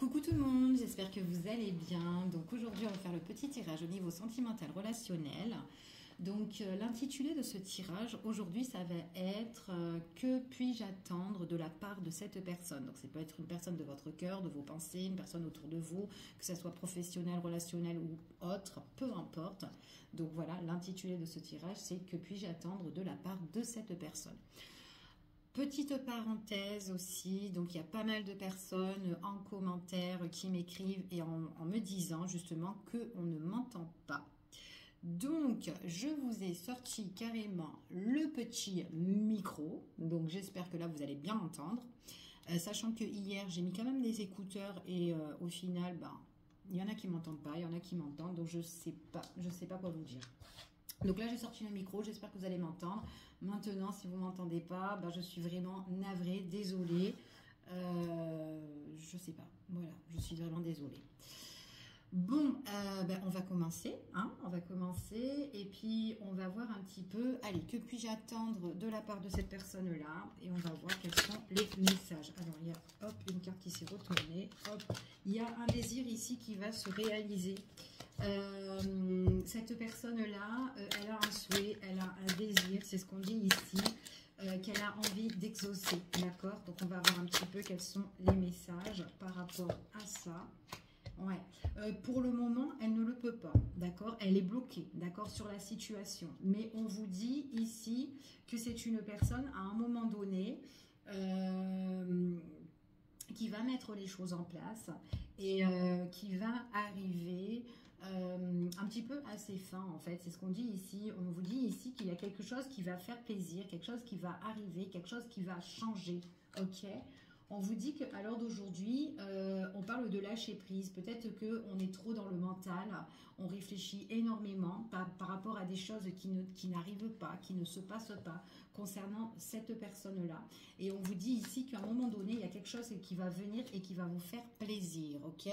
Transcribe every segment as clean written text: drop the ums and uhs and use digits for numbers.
Coucou tout le monde, j'espère que vous allez bien. Donc aujourd'hui, on va faire le petit tirage au niveau sentimental relationnel. Donc l'intitulé de ce tirage, aujourd'hui, ça va être que puis-je attendre de la part de cette personne. Donc ça peut être une personne de votre cœur, de vos pensées, une personne autour de vous, que ce soit professionnel, relationnel ou autre, peu importe. Donc voilà, l'intitulé de ce tirage, c'est que puis-je attendre de la part de cette personne. Petite parenthèse aussi, donc il y a pas mal de personnes en commentaire qui m'écrivent et en me disant justement qu'on ne m'entend pas. Donc je vous ai sorti carrément le petit micro, donc j'espère que là vous allez bien m'entendre. Sachant que hier j'ai mis quand même des écouteurs et au final, il y en a qui m'entendent pas, il y en a qui m'entendent, donc je sais pas quoi vous dire. Donc là, j'ai sorti le micro, j'espère que vous allez m'entendre. Maintenant, si vous ne m'entendez pas, je suis vraiment navrée, désolée. Je sais pas, voilà, je suis vraiment désolée. Bon, on va commencer, hein, on va commencer et puis on va voir un petit peu, allez, que puis-je attendre de la part de cette personne-là et on va voir quels sont les messages. Alors, il y a, hop, une carte qui s'est retournée, hop, il y a un désir ici qui va se réaliser. Cette personne-là, elle a un souhait, elle a un désir, c'est ce qu'on dit ici, qu'elle a envie d'exaucer, d'accord? Donc, on va voir un petit peu quels sont les messages par rapport à ça. Ouais, pour le moment, elle ne le peut pas, d'accord? Elle est bloquée, d'accord, sur la situation. Mais on vous dit ici que c'est une personne, à un moment donné, qui va mettre les choses en place et qui va arriver un petit peu à ses fins, en fait. C'est ce qu'on dit ici. On vous dit ici qu'il y a quelque chose qui va faire plaisir, quelque chose qui va arriver, quelque chose qui va changer, ok? On vous dit qu'à l'heure d'aujourd'hui, on parle de lâcher prise. Peut-être qu'on est trop dans le mental, on réfléchit énormément par rapport à des choses qui n'arrivent pas, qui ne se passent pas concernant cette personne-là. Et on vous dit ici qu'à un moment donné, il y a quelque chose qui va venir et qui va vous faire plaisir, ok?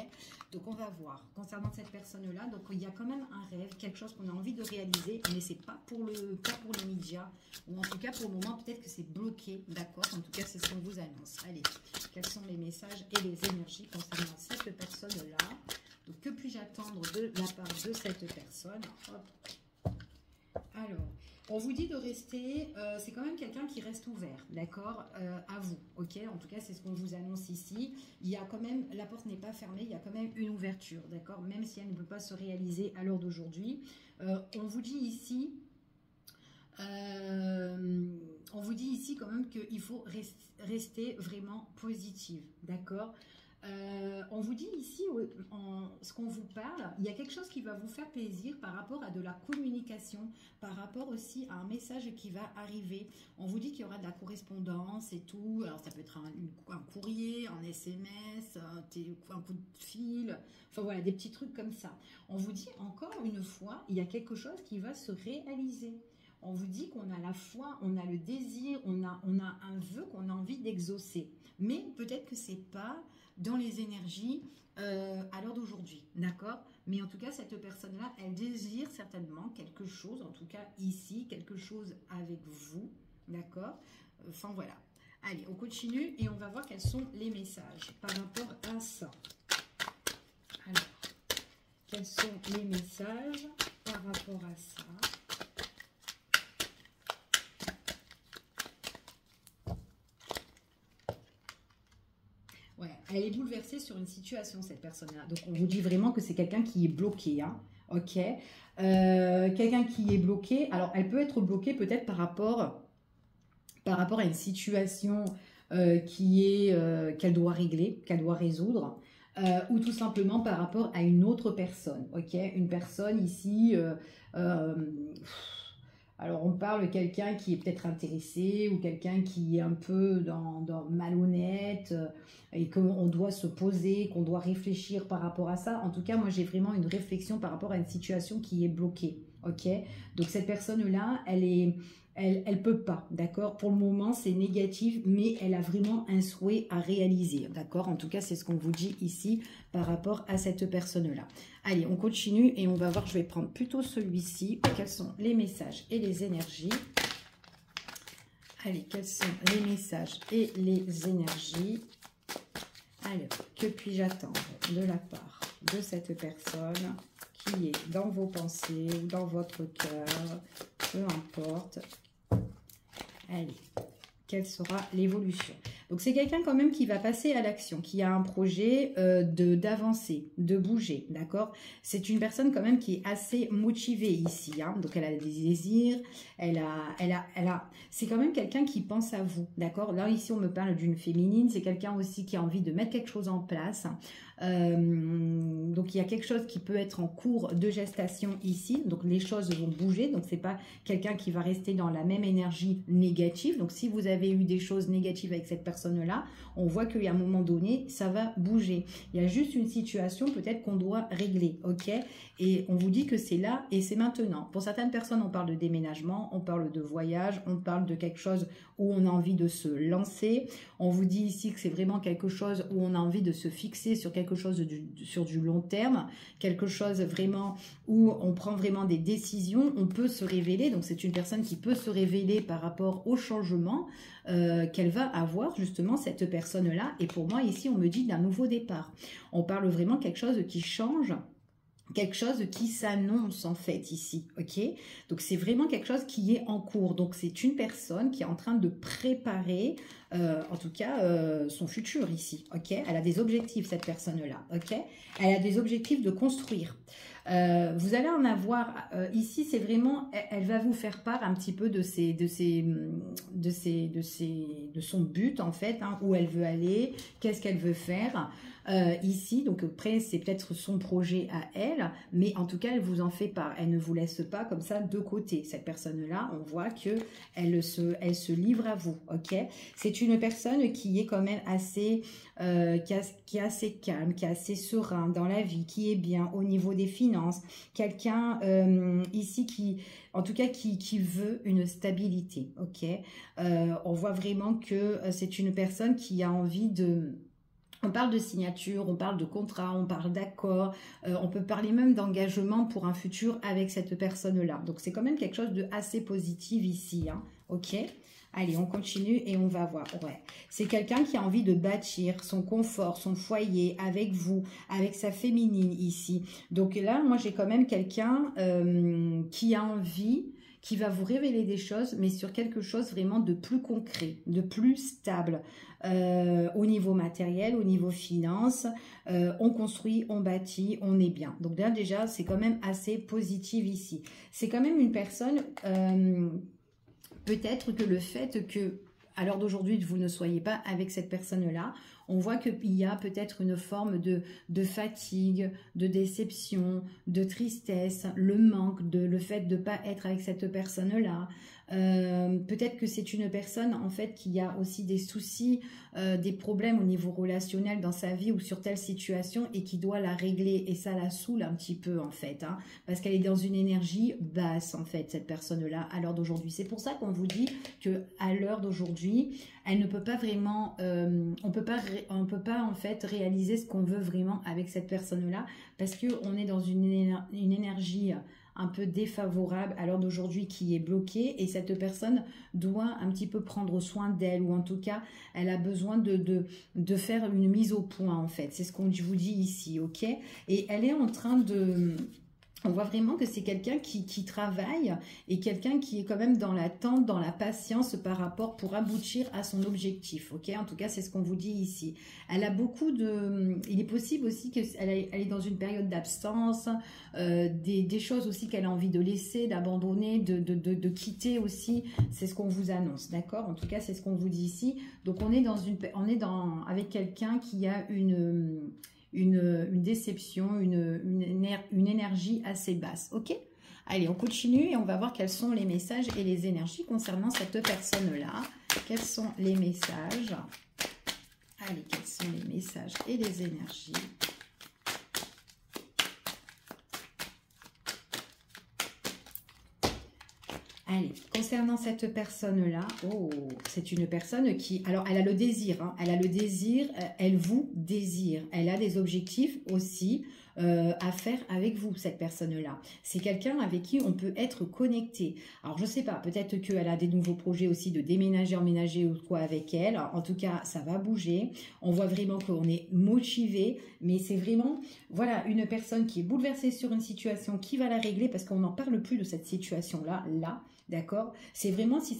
Donc on va voir concernant cette personne-là. Donc il y a quand même un rêve, quelque chose qu'on a envie de réaliser, mais c'est pas pour les médias, ou en tout cas pour le moment, peut-être que c'est bloqué, d'accord? En tout cas, c'est ce qu'on vous annonce. Allez. Quels sont les messages et les énergies concernant cette personne-là? Donc, que puis-je attendre de la part de cette personne? Hop. Alors, on vous dit de rester, c'est quand même quelqu'un qui reste ouvert, d'accord, à vous, ok? En tout cas, c'est ce qu'on vous annonce ici. Il y a quand même, la porte n'est pas fermée, il y a quand même une ouverture, d'accord? Même si elle ne peut pas se réaliser à l'heure d'aujourd'hui. On vous dit ici... on vous dit ici quand même qu'il faut rester vraiment positive, d'accord? On vous dit ici, ce qu'on vous parle, il y a quelque chose qui va vous faire plaisir par rapport à de la communication, par rapport aussi à un message qui va arriver. On vous dit qu'il y aura de la correspondance et tout. Alors ça peut être un courrier, un SMS, un coup de fil, enfin voilà, des petits trucs comme ça. On vous dit encore une fois, il y a quelque chose qui va se réaliser. On vous dit qu'on a la foi, on a le désir, on a un vœu qu'on a envie d'exaucer. Mais peut-être que ce n'est pas dans les énergies à l'heure d'aujourd'hui, d'accord? Mais en tout cas, cette personne-là, elle désire certainement quelque chose, en tout cas ici, quelque chose avec vous, d'accord? Enfin voilà. Allez, on continue et on va voir quels sont les messages par rapport à ça. Alors, quels sont les messages par rapport à ça? Ouais, elle est bouleversée sur une situation, cette personne-là. Donc, on vous dit vraiment que c'est quelqu'un qui est bloqué, hein, ok? Quelqu'un qui est bloqué. Alors, elle peut être bloquée peut-être par rapport à une situation qu'elle doit régler, qu'elle doit résoudre, ou tout simplement par rapport à une autre personne, ok? Une personne ici... alors, on parle de quelqu'un qui est peut-être intéressé ou quelqu'un qui est un peu dans malhonnête et qu'on doit se poser, qu'on doit réfléchir par rapport à ça. En tout cas, moi, j'ai vraiment une réflexion par rapport à une situation qui est bloquée, ok? Donc, cette personne-là, elle peut pas, d'accord? Pour le moment, c'est négatif, mais elle a vraiment un souhait à réaliser, d'accord? En tout cas, c'est ce qu'on vous dit ici par rapport à cette personne-là. Allez, on continue et on va voir, je vais prendre plutôt celui-ci. Quels sont les messages et les énergies? Allez, quels sont les messages et les énergies? Alors, que puis-je attendre de la part de cette personne qui est dans vos pensées ou dans votre cœur, peu importe. Allez, quelle sera l'évolution? Donc, c'est quelqu'un quand même qui va passer à l'action, qui a un projet d'avancer, de bouger, d'accord? C'est une personne quand même qui est assez motivée ici, hein? Donc elle a des désirs, c'est quand même quelqu'un qui pense à vous, d'accord? Là, ici, on me parle d'une féminine, c'est quelqu'un aussi qui a envie de mettre quelque chose en place. Donc, il y a quelque chose qui peut être en cours de gestation ici, donc les choses vont bouger, donc c'est pas quelqu'un qui va rester dans la même énergie négative. Donc, si vous avez eu des choses négatives avec cette personne-là, on voit qu'il y a un moment donné, ça va bouger. Il y a juste une situation peut-être qu'on doit régler, ok? Et on vous dit que c'est là et c'est maintenant. Pour certaines personnes, on parle de déménagement, on parle de voyage, on parle de quelque chose où on a envie de se lancer. On vous dit ici que c'est vraiment quelque chose où on a envie de se fixer sur quelque chose sur du long terme, quelque chose vraiment où on prend vraiment des décisions, on peut se révéler. Donc, c'est une personne qui peut se révéler par rapport au changement qu'elle va avoir, justement, cette personne-là. Et pour moi, ici, on me dit d'un nouveau départ. On parle vraiment quelque chose qui change, quelque chose qui s'annonce en fait ici, ok? Donc c'est vraiment quelque chose qui est en cours. Donc c'est une personne qui est en train de préparer, en tout cas, son futur ici, ok? Elle a des objectifs, cette personne-là, ok? Elle a des objectifs de construire. Vous allez en avoir ici, c'est vraiment, elle va vous faire part un petit peu de son but en fait, hein, où elle veut aller, qu'est-ce qu'elle veut faire. Ici, donc après c'est peut-être son projet à elle, mais en tout cas elle vous en fait part, elle ne vous laisse pas comme ça de côté. Cette personne-là, on voit que elle se livre à vous, ok? C'est une personne qui est quand même assez, qui est assez calme, qui est assez serein dans la vie, qui est bien au niveau des finances, quelqu'un ici qui, en tout cas qui veut une stabilité, ok? On voit vraiment que c'est une personne qui a envie de... On parle de signature, on parle de contrat, on parle d'accord, on peut parler même d'engagement pour un futur avec cette personne-là. Donc, c'est quand même quelque chose de assez positif ici, hein, ok? Allez, on continue et on va voir. Ouais, c'est quelqu'un qui a envie de bâtir son confort, son foyer avec vous, avec sa féminine ici. Donc là, moi, j'ai quand même quelqu'un qui a envie... qui va vous révéler des choses, mais sur quelque chose vraiment de plus concret, de plus stable, au niveau matériel, au niveau finance, on construit, on bâtit, on est bien. Donc là, déjà, c'est quand même assez positif ici. C'est quand même une personne, peut-être que le fait que, à l'heure d'aujourd'hui, vous ne soyez pas avec cette personne-là, on voit qu'il y a peut-être une forme de fatigue, de déception, de tristesse, le manque, le fait de ne pas être avec cette personne-là. Peut-être que c'est une personne en fait qui a aussi des soucis, des problèmes au niveau relationnel dans sa vie ou sur telle situation et qui doit la régler, et ça la saoule un petit peu en fait, hein, parce qu'elle est dans une énergie basse en fait, cette personne-là à l'heure d'aujourd'hui. C'est pour ça qu'on vous dit que à l'heure d'aujourd'hui, elle ne peut pas vraiment, on peut pas en fait réaliser ce qu'on veut vraiment avec cette personne-là, parce que on est dans une énergie un peu défavorable à l'heure d'aujourd'hui qui est bloquée, et cette personne doit un petit peu prendre soin d'elle, ou en tout cas elle a besoin de faire une mise au point en fait. C'est ce qu'on vous dit ici, ok? Et elle est en train de... On voit vraiment que c'est quelqu'un qui travaille, et quelqu'un qui est quand même dans l'attente, dans la patience par rapport pour aboutir à son objectif. Ok, en tout cas, c'est ce qu'on vous dit ici. Elle a beaucoup de... Il est possible aussi qu'elle est dans une période d'absence, des choses aussi qu'elle a envie de laisser, d'abandonner, de quitter aussi. C'est ce qu'on vous annonce, d'accord? En tout cas, c'est ce qu'on vous dit ici. Donc, on est avec quelqu'un qui a une déception, une énergie assez basse. Ok? Allez, on continue et on va voir quels sont les messages et les énergies concernant cette personne-là. Quels sont les messages? Allez, quels sont les messages et les énergies? Allez, concernant cette personne-là, oh, c'est une personne qui... Alors, elle a le désir, hein, elle a le désir, elle vous désire. Elle a des objectifs aussi à faire avec vous, cette personne-là. C'est quelqu'un avec qui on peut être connecté. Alors, je sais pas, peut-être qu'elle a des nouveaux projets aussi de déménager, emménager ou quoi avec elle. En tout cas, ça va bouger. On voit vraiment qu'on est motivé, mais c'est vraiment, voilà, une personne qui est bouleversée sur une situation, qui va la régler parce qu'on n'en parle plus de cette situation-là, là. D'accord? C'est vraiment, si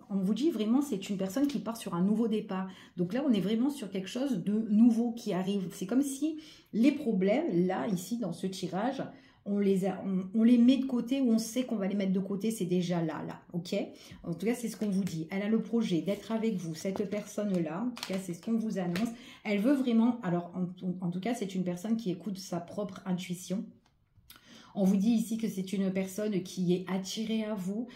on vous dit vraiment, c'est une personne qui part sur un nouveau départ. Donc là, on est vraiment sur quelque chose de nouveau qui arrive. C'est comme si les problèmes, là, ici, dans ce tirage, on les met de côté ou on sait qu'on va les mettre de côté, c'est déjà là, ok? En tout cas, c'est ce qu'on vous dit. Elle a le projet d'être avec vous, cette personne-là, en tout cas, c'est ce qu'on vous annonce. Elle veut vraiment, alors, en tout cas, c'est une personne qui écoute sa propre intuition. On vous dit ici que c'est une personne qui est attirée à vous,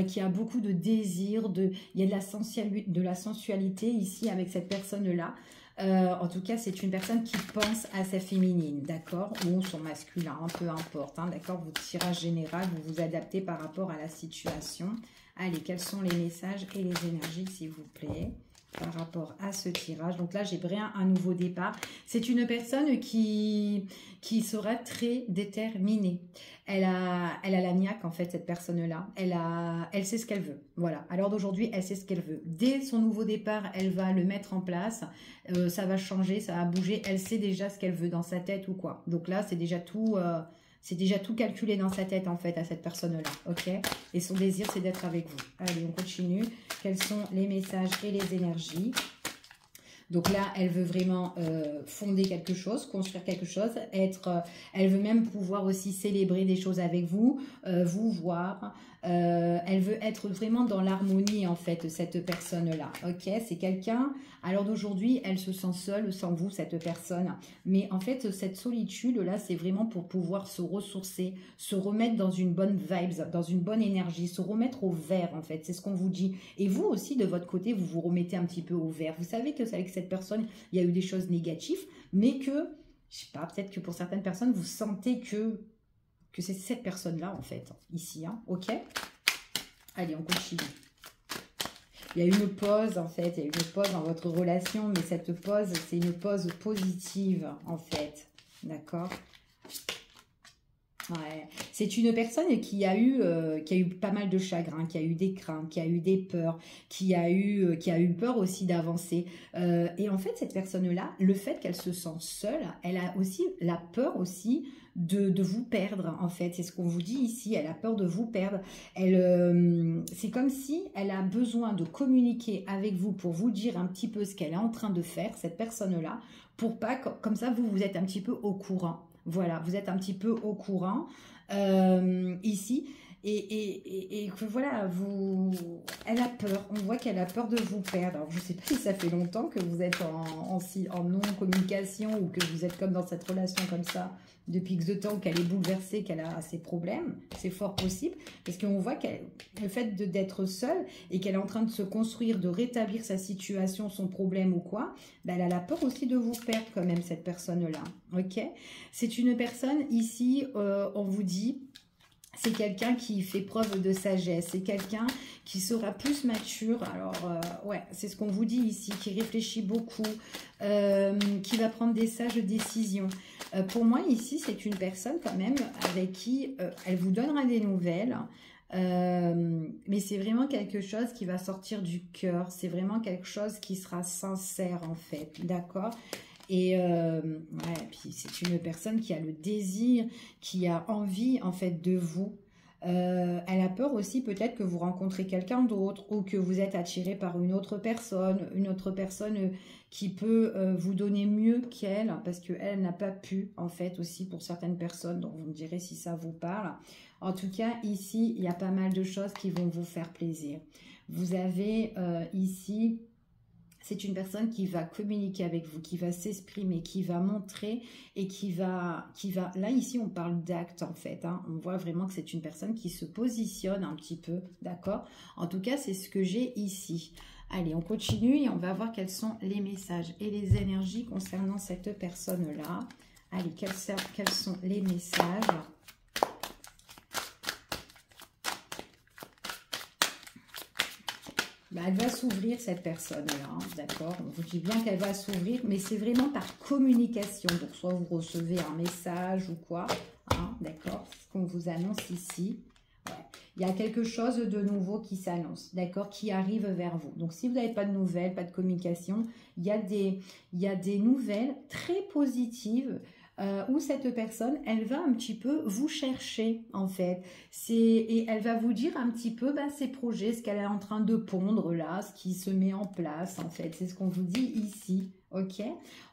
qui a beaucoup de désir, il y a de la sensualité ici avec cette personne-là. En tout cas, c'est une personne qui pense à sa féminine, d'accord? Ou son masculin, hein, peu importe, hein, d'accord? Votre tirage général, vous vous adaptez par rapport à la situation. Allez, quels sont les messages et les énergies, s'il vous plaît, par rapport à ce tirage? Donc là, j'ai bien un nouveau départ. C'est une personne qui sera très déterminée. Elle a la niaque, en fait, cette personne-là. Elle sait ce qu'elle veut. Voilà. À l'heure d'aujourd'hui, elle sait ce qu'elle veut. Dès son nouveau départ, elle va le mettre en place. Ça va changer, ça va bouger. Elle sait déjà ce qu'elle veut dans sa tête ou quoi. Donc là, c'est déjà tout calculé dans sa tête, en fait, à cette personne-là. Ok? Et son désir, c'est d'être avec vous. Allez, on continue. Quels sont les messages et les énergies? Donc là, elle veut vraiment fonder quelque chose, construire quelque chose, elle veut même pouvoir aussi célébrer des choses avec vous, vous voir. Elle veut être vraiment dans l'harmonie, en fait, cette personne-là. Ok, c'est quelqu'un, à l'heure d'aujourd'hui, elle se sent seule sans vous, cette personne. Mais en fait, cette solitude-là, c'est vraiment pour pouvoir se ressourcer, se remettre dans une bonne vibes, dans une bonne énergie, se remettre au vert, en fait. C'est ce qu'on vous dit. Et vous aussi, de votre côté, vous vous remettez un petit peu au vert. Vous savez que c'est avec cette personne, il y a eu des choses négatives, mais que, je sais pas, peut-être que pour certaines personnes, vous sentez que c'est cette personne-là, en fait, ici, hein, ok? Allez, on continue. Il y a une pause, en fait, il y a une pause dans votre relation, mais cette pause, c'est une pause positive, en fait, d'accord? Ouais. C'est une personne qui a eu pas mal de chagrin, qui a eu des craintes, qui a eu des peurs, qui a eu peur aussi d'avancer. Et en fait, cette personne-là, le fait qu'elle se sent seule, elle a aussi la peur aussi de vous perdre, en fait. C'est ce qu'on vous dit ici, elle a peur de vous perdre. C'est comme si elle a besoin de communiquer avec vous pour vous dire un petit peu ce qu'elle est en train de faire, cette personne-là, pour pas, comme ça, vous êtes un petit peu au courant. Voilà, vous êtes un petit peu au courant ici. Et que voilà, elle a peur. On voit qu'elle a peur de vous perdre. Alors, je ne sais pas si ça fait longtemps que vous êtes en non-communication ou que vous êtes comme dans cette relation comme ça depuis X de temps, qu'elle est bouleversée, qu'elle a ses problèmes. C'est fort possible parce qu'on voit que le fait d'être seule et qu'elle est en train de se construire, de rétablir sa situation, son problème ou quoi, ben elle a la peur aussi de vous perdre quand même, cette personne-là. Ok? C'est une personne ici, on vous dit... C'est quelqu'un qui fait preuve de sagesse. C'est quelqu'un qui sera plus mature. Alors, ouais, c'est ce qu'on vous dit ici, qui réfléchit beaucoup, qui va prendre des sages décisions. Pour moi, ici, c'est une personne quand même avec qui elle vous donnera des nouvelles. Mais c'est vraiment quelque chose qui va sortir du cœur. C'est vraiment quelque chose qui sera sincère, en fait. D'accord ? Et ouais, puis c'est une personne qui a le désir, qui a envie en fait de vous. Elle a peur aussi peut-être que vous rencontrez quelqu'un d'autre ou que vous êtes attiré par une autre personne qui peut vous donner mieux qu'elle parce qu'elle n'a pas pu en fait aussi pour certaines personnes. Donc vous me direz si ça vous parle. En tout cas ici il y a pas mal de choses qui vont vous faire plaisir. Vous avez ici... C'est une personne qui va communiquer avec vous, qui va s'exprimer, qui va montrer et qui va... Là, ici, on parle d'acte, en fait. Hein. On voit vraiment que c'est une personne qui se positionne un petit peu, d'accord? En tout cas, c'est ce que j'ai ici. Allez, on continue et on va voir quels sont les messages et les énergies concernant cette personne-là. Allez, quels sont les messages ? bah, elle va s'ouvrir, cette personne-là, hein, d'accord? On vous dit bien qu'elle va s'ouvrir, mais c'est vraiment par communication. Donc, soit vous recevez un message ou quoi, hein, d'accord? C'est ce qu'on vous annonce ici. Ouais. Il y a quelque chose de nouveau qui s'annonce, d'accord? Qui arrive vers vous. Donc, si vous n'avez pas de nouvelles, pas de communication, il y a des nouvelles très positives où cette personne, elle va un petit peu vous chercher, en fait. Et elle va vous dire un petit peu ses projets, ce qu'elle est en train de pondre là, ce qui se met en place, en fait. C'est ce qu'on vous dit ici. Ok,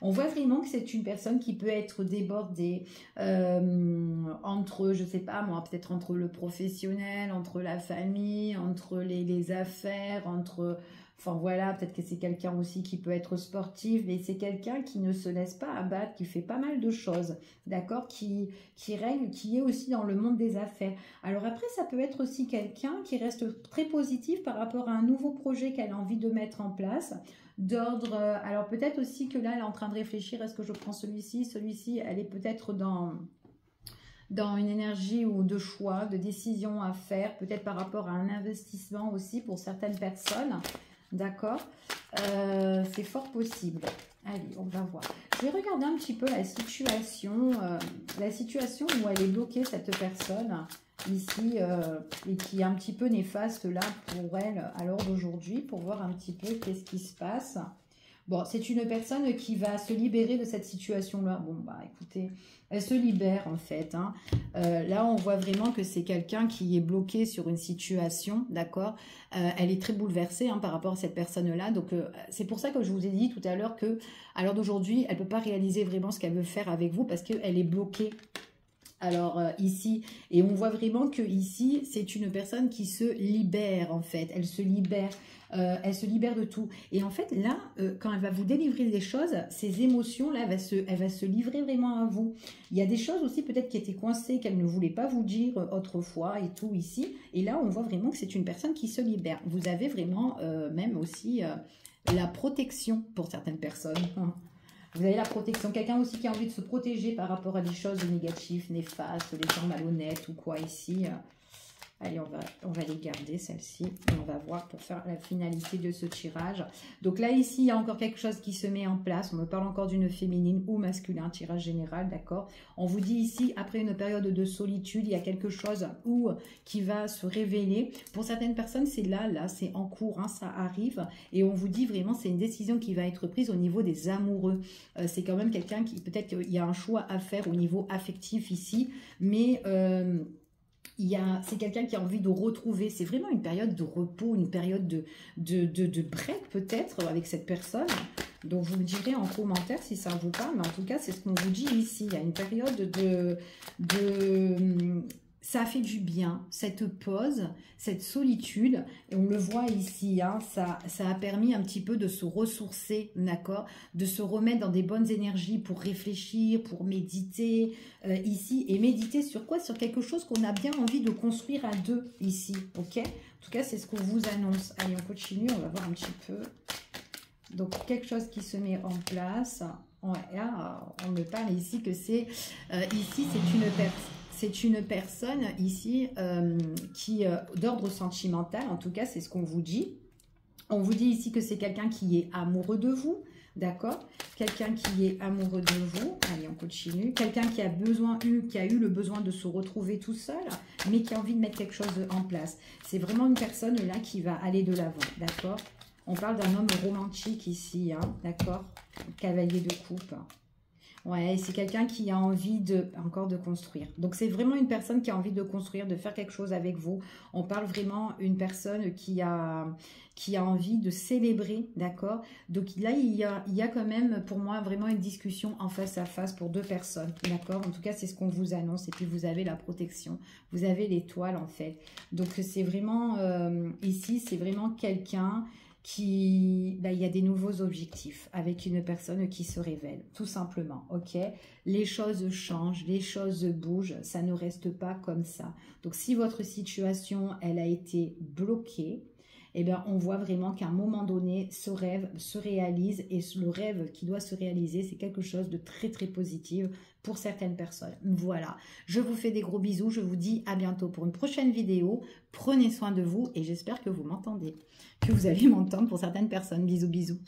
on voit vraiment que c'est une personne qui peut être débordée entre, je sais pas moi, peut-être entre le professionnel, entre la famille, entre les affaires, entre... Enfin voilà, peut-être que c'est quelqu'un aussi qui peut être sportif, mais c'est quelqu'un qui ne se laisse pas abattre, qui fait pas mal de choses, d'accord, qui règne, qui est aussi dans le monde des affaires. Alors après, ça peut être aussi quelqu'un qui reste très positif par rapport à un nouveau projet qu'elle a envie de mettre en place, d'ordre, alors peut-être aussi que là, elle est en train de réfléchir, est-ce que je prends celui-ci, elle est peut-être dans une énergie ou de choix, de décision à faire, peut-être par rapport à un investissement aussi pour certaines personnes. D'accord, c'est fort possible. Allez, on va voir. Je vais regarder un petit peu la situation où elle est bloquée, cette personne, ici, et qui est un petit peu néfaste là pour elle à l'heure d'aujourd'hui, pour voir un petit peu qu'est-ce qui se passe. Bon, c'est une personne qui va se libérer de cette situation-là. Bon, bah écoutez, elle se libère en fait. Hein. Là, on voit vraiment que c'est quelqu'un qui est bloqué sur une situation, d'accord. Elle est très bouleversée par rapport à cette personne-là. Donc, c'est pour ça que je vous ai dit tout à l'heure que, à l'heure d'aujourd'hui, elle ne peut pas réaliser vraiment ce qu'elle veut faire avec vous parce qu'elle est bloquée. Alors ici, et on voit vraiment que ici, c'est une personne qui se libère en fait. Elle se libère de tout. Et en fait, là, quand elle va vous délivrer des choses, ces émotions-là, elle va se livrer vraiment à vous. Il y a des choses aussi peut-être qui étaient coincées, qu'elle ne voulait pas vous dire autrefois et tout ici. Et là, on voit vraiment que c'est une personne qui se libère. Vous avez vraiment même aussi la protection pour certaines personnes. Vous avez la protection. Quelqu'un aussi qui a envie de se protéger par rapport à des choses négatives, néfastes, les gens malhonnêtes ou quoi ici. Allez, on va les garder, celle-ci. Et on va voir pour faire la finalité de ce tirage. Donc là, ici, il y a encore quelque chose qui se met en place. On me parle encore d'une féminine ou masculin, tirage général, d'accord. On vous dit ici, après une période de solitude, il y a quelque chose qui va se révéler. Pour certaines personnes, c'est là, c'est en cours, hein, ça arrive. Et on vous dit vraiment, c'est une décision qui va être prise au niveau des amoureux. C'est quand même quelqu'un qui, peut-être qu'il y a un choix à faire au niveau affectif ici, mais... c'est quelqu'un qui a envie de retrouver, c'est vraiment une période de repos, une période de break peut-être avec cette personne. Donc vous me direz en commentaire si ça vous parle, mais en tout cas c'est ce qu'on vous dit ici. Il y a une période ça a fait du bien, cette pause, cette solitude, et on le voit ici, hein, ça a permis un petit peu de se ressourcer, d'accord, de se remettre dans des bonnes énergies pour réfléchir, pour méditer ici, et méditer sur quoi? Sur quelque chose qu'on a bien envie de construire à deux ici, ok? En tout cas, c'est ce qu'on vous annonce. Allez, on continue, on va voir un petit peu. Donc, quelque chose qui se met en place. Ouais, là, on me parle ici que c'est, ici, c'est une personne ici qui, d'ordre sentimental, en tout cas, c'est ce qu'on vous dit. On vous dit ici que c'est quelqu'un qui est amoureux de vous, d'accord? Quelqu'un qui est amoureux de vous. Allez, on continue. Quelqu'un qui a eu le besoin de se retrouver tout seul, mais qui a envie de mettre quelque chose en place. C'est vraiment une personne là qui va aller de l'avant, d'accord? On parle d'un homme romantique ici, hein, d'accord? Cavalier de coupe. Ouais, c'est quelqu'un qui a envie encore de construire. Donc, c'est vraiment une personne qui a envie de construire, de faire quelque chose avec vous. On parle vraiment d'une personne qui a envie de célébrer, d'accord? Donc, là, il y a quand même, pour moi, vraiment une discussion en face à face pour deux personnes, d'accord? En tout cas, c'est ce qu'on vous annonce. Et puis, vous avez la protection. Vous avez l'étoile, en fait. Donc, c'est vraiment, ici, c'est vraiment quelqu'un... il y a des nouveaux objectifs avec une personne qui se révèle, tout simplement, ok? Les choses changent, les choses bougent, ça ne reste pas comme ça. Donc, si votre situation, elle a été bloquée, eh bien, on voit vraiment qu'à un moment donné, ce rêve se réalise et le rêve qui doit se réaliser, c'est quelque chose de très, très positif pour certaines personnes. Voilà, je vous fais des gros bisous, je vous dis à bientôt pour une prochaine vidéo. Prenez soin de vous et j'espère que vous m'entendez, que vous allez m'entendre pour certaines personnes. Bisous, bisous.